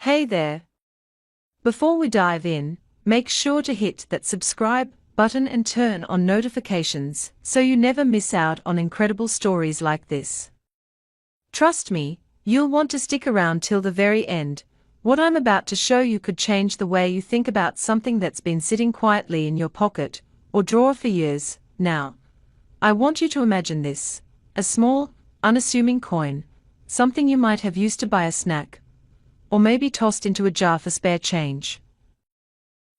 Hey there! Before we dive in, make sure to hit that subscribe button and turn on notifications so you never miss out on incredible stories like this. Trust me, you'll want to stick around till the very end. What I'm about to show you could change the way you think about something that's been sitting quietly in your pocket or drawer for years. Now, I want you to imagine this: a small, unassuming coin, something you might have used to buy a snack, or maybe tossed into a jar for spare change.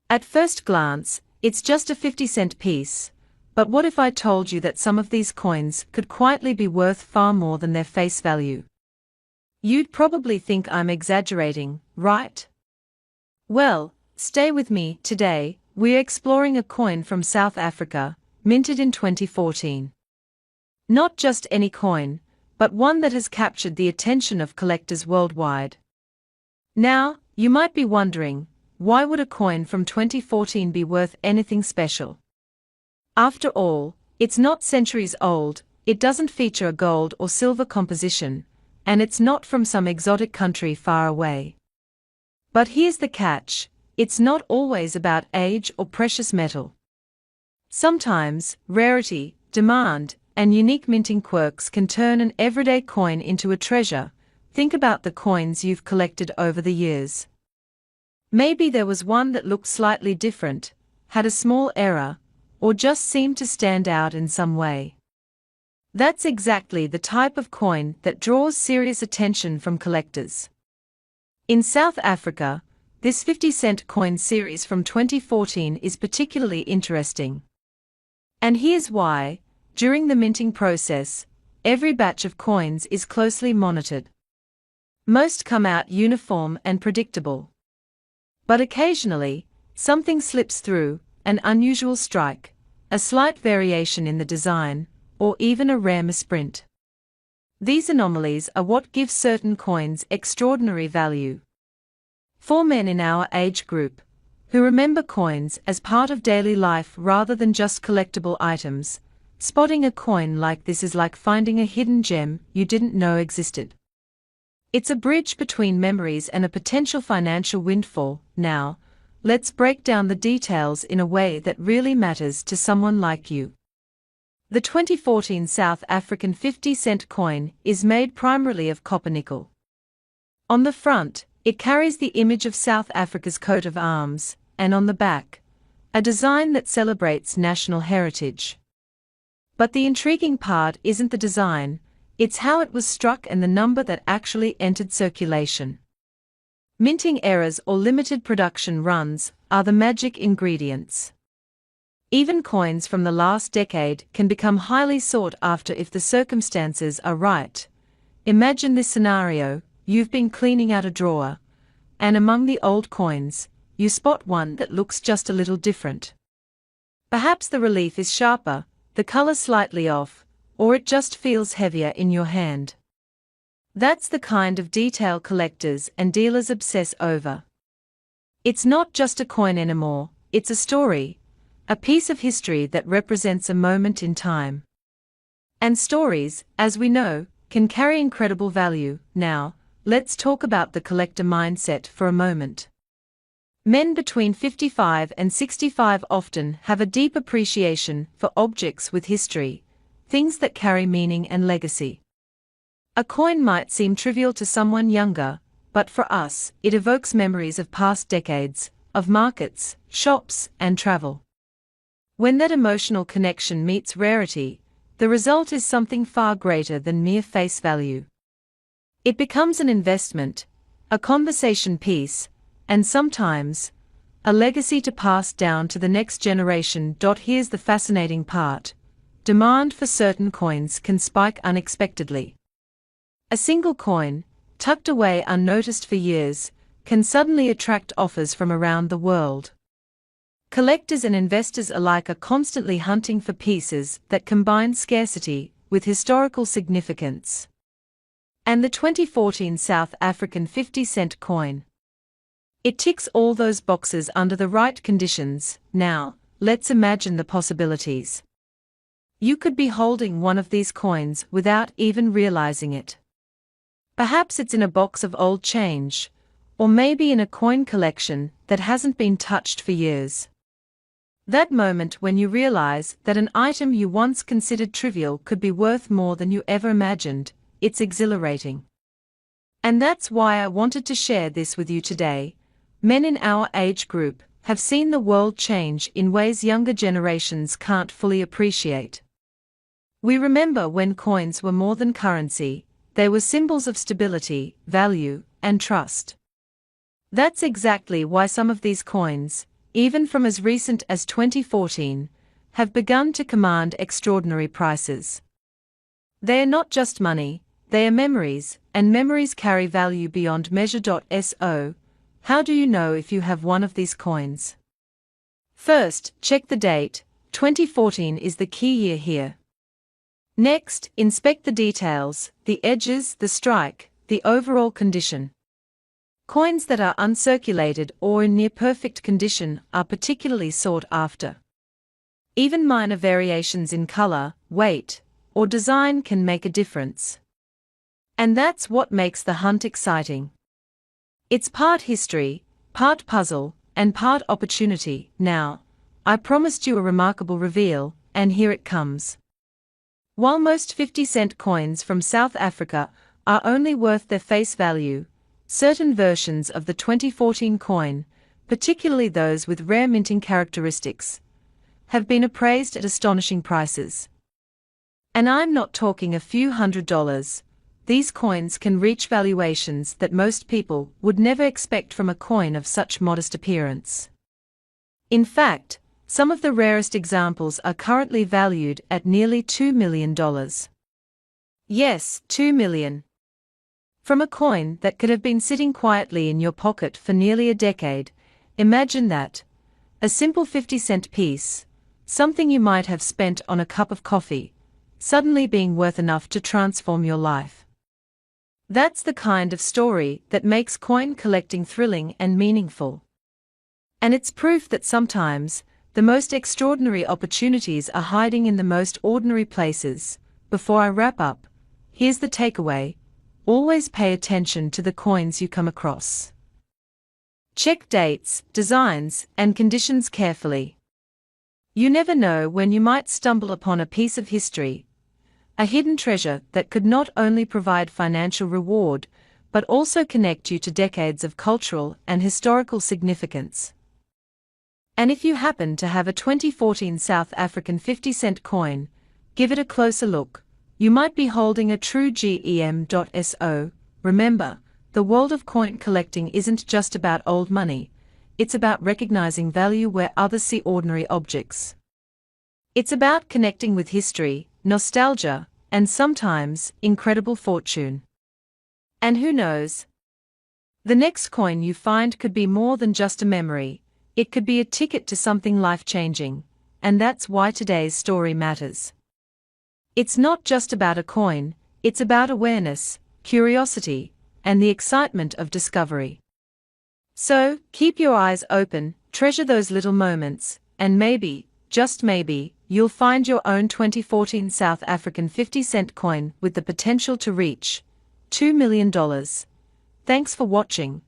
At first glance, it's just a 50-cent piece, but what if I told you that some of these coins could quietly be worth far more than their face value? You'd probably think I'm exaggerating, right? Well, stay with me. Today, we're exploring a coin from South Africa, minted in 2014. Not just any coin, but one that has captured the attention of collectors worldwide. Now, you might be wondering, why would a coin from 2014 be worth anything special? After all, it's not centuries old, it doesn't feature a gold or silver composition, and it's not from some exotic country far away. But here's the catch: it's not always about age or precious metal. Sometimes, rarity, demand, and unique minting quirks can turn an everyday coin into a treasure. Think about the coins you've collected over the years. Maybe there was one that looked slightly different, had a small error, or just seemed to stand out in some way. That's exactly the type of coin that draws serious attention from collectors. In South Africa, this 50-cent coin series from 2014 is particularly interesting. And here's why: during the minting process, every batch of coins is closely monitored. Most come out uniform and predictable. But occasionally, something slips through: an unusual strike, a slight variation in the design, or even a rare misprint. These anomalies are what give certain coins extraordinary value. For men in our age group, who remember coins as part of daily life rather than just collectible items, spotting a coin like this is like finding a hidden gem you didn't know existed. It's a bridge between memories and a potential financial windfall. Now, let's break down the details in a way that really matters to someone like you. The 2014 South African 50-cent coin is made primarily of copper nickel. On the front, it carries the image of South Africa's coat of arms, and on the back, a design that celebrates national heritage. But the intriguing part isn't the design, it's how it was struck and the number that actually entered circulation. Minting errors or limited production runs are the magic ingredients. Even coins from the last decade can become highly sought after if the circumstances are right. Imagine this scenario: you've been cleaning out a drawer, and among the old coins, you spot one that looks just a little different. Perhaps the relief is sharper, the color slightly off, or it just feels heavier in your hand. That's the kind of detail collectors and dealers obsess over. It's not just a coin anymore, it's a story, a piece of history that represents a moment in time. And stories, as we know, can carry incredible value. Now, let's talk about the collector mindset for a moment. Men between 55 and 65 often have a deep appreciation for objects with history, things that carry meaning and legacy. A coin might seem trivial to someone younger, but for us, it evokes memories of past decades, of markets, shops, and travel. When that emotional connection meets rarity, the result is something far greater than mere face value. It becomes an investment, a conversation piece, and sometimes, a legacy to pass down to the next generation. Here's the fascinating part: demand for certain coins can spike unexpectedly. A single coin, tucked away unnoticed for years, can suddenly attract offers from around the world. Collectors and investors alike are constantly hunting for pieces that combine scarcity with historical significance. And the 2014 South African 50-cent coin. It ticks all those boxes under the right conditions. Now, let's imagine the possibilities. You could be holding one of these coins without even realizing it. Perhaps it's in a box of old change, Or maybe in a coin collection that hasn't been touched for years. That moment when you realize that an item you once considered trivial could be worth more than you ever imagined, it's exhilarating. And that's why I wanted to share this with you today. Men in our age group have seen the world change in ways younger generations can't fully appreciate. We remember when coins were more than currency, they were symbols of stability, value, and trust. That's exactly why some of these coins, even from as recent as 2014, have begun to command extraordinary prices. They are not just money, they are memories, and memories carry value beyond measure. So, how do you know if you have one of these coins? First, check the date. 2014 is the key year here. Next, inspect the details, the edges, the strike, the overall condition. Coins that are uncirculated or in near-perfect condition are particularly sought after. Even minor variations in color, weight, or design can make a difference. And that's what makes the hunt exciting. It's part history, part puzzle, and part opportunity. Now, I promised you a remarkable reveal, and here it comes. While most 50-cent coins from South Africa are only worth their face value, certain versions of the 2014 coin, particularly those with rare minting characteristics, have been appraised at astonishing prices. And I'm not talking a few $100s. These coins can reach valuations that most people would never expect from a coin of such modest appearance. In fact, some of the rarest examples are currently valued at nearly $2 million. Yes, $2 million. From a coin that could have been sitting quietly in your pocket for nearly a decade, imagine that. A simple 50-cent piece, something you might have spent on a cup of coffee, suddenly being worth enough to transform your life. That's the kind of story that makes coin collecting thrilling and meaningful. And it's proof that sometimes, the most extraordinary opportunities are hiding in the most ordinary places. Before I wrap up, here's the takeaway. Always pay attention to the coins you come across. Check dates, designs, and conditions carefully. You never know when you might stumble upon a piece of history, a hidden treasure that could not only provide financial reward, but also connect you to decades of cultural and historical significance. And if you happen to have a 2014 South African 50-cent coin, give it a closer look. You might be holding a true gem. So, remember, the world of coin collecting isn't just about old money, it's about recognizing value where others see ordinary objects. It's about connecting with history, nostalgia, and sometimes, incredible fortune. And who knows? The next coin you find could be more than just a memory, it could be a ticket to something life-changing, and that's why today's story matters. It's not just about a coin, it's about awareness, curiosity, and the excitement of discovery. So, keep your eyes open, treasure those little moments, and maybe, just maybe, you'll find your own 2014 South African 50-cent coin with the potential to reach $2 million. Thanks for watching,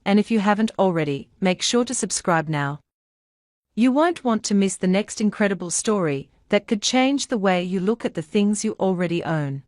and if you haven't already, make sure to subscribe now. You won't want to miss the next incredible story that could change the way you look at the things you already own.